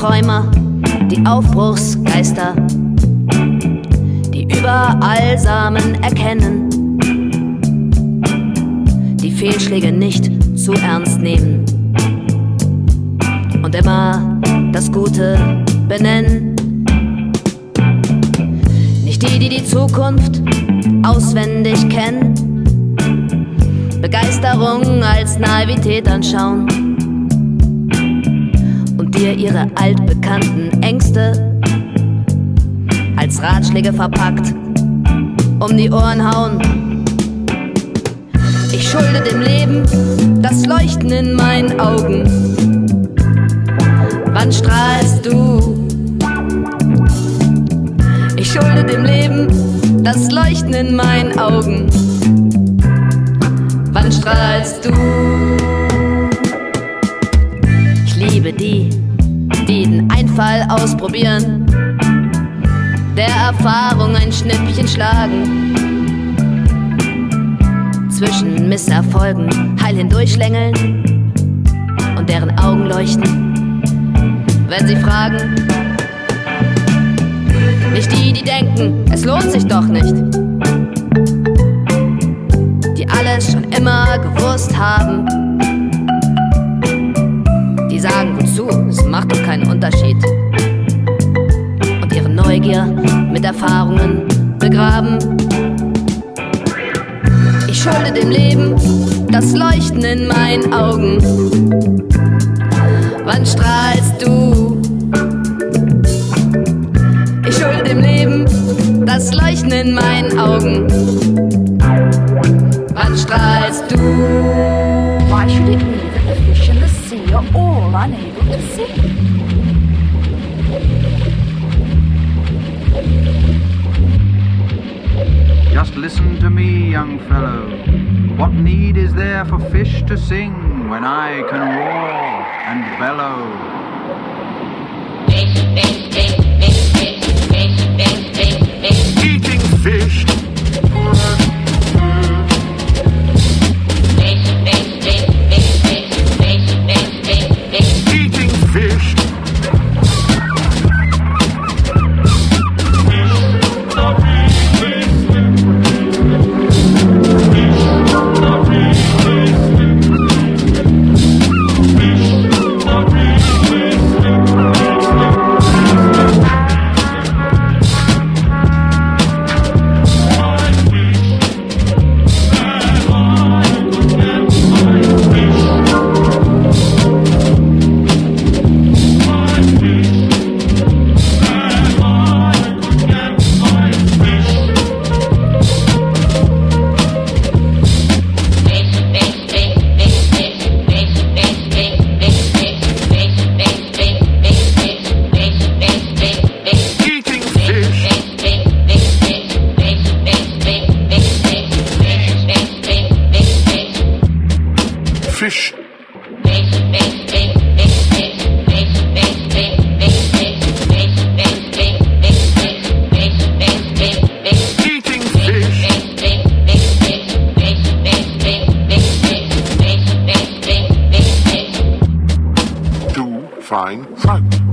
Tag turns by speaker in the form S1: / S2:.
S1: Träumer, die Aufbruchsgeister, die überall Samen erkennen, die Fehlschläge nicht zu ernst nehmen und immer das Gute benennen. Nicht die, die die Zukunft auswendig kennen, Begeisterung als Naivität anschauen und dir ihre altbekannten Ängste als Ratschläge verpackt um die Ohren hauen. Ich schulde dem Leben das Leuchten in meinen Augen. Wann strahlst du? Ich schulde dem Leben das Leuchten in meinen Augen. Wann strahlst du? Ich liebe die, die den Einfall ausprobieren, der Erfahrung ein Schnippchen schlagen, zwischen Misserfolgen heil hindurchschlängeln und deren Augen leuchten, wenn sie fragen. Nicht die, die denken, es lohnt sich doch nicht, die alles schon immer gewusst haben, die sagen, wozu, es macht doch keinen Unterschied, und ihre Neugier mit Erfahrungen begraben. Ich schulde dem Leben das Leuchten in meinen Augen. Wann strahlst du? Ich schulde dem Leben das Leuchten in meinen Augen. Wann strahlst du?
S2: Why should it be that the fish in the sea are all unable to see?
S3: Just listen to me, young fellow. What need is there for fish to sing when I can roar and bellow? Eating fish. Eating fish. Fish. Eating fish. Do fine trout.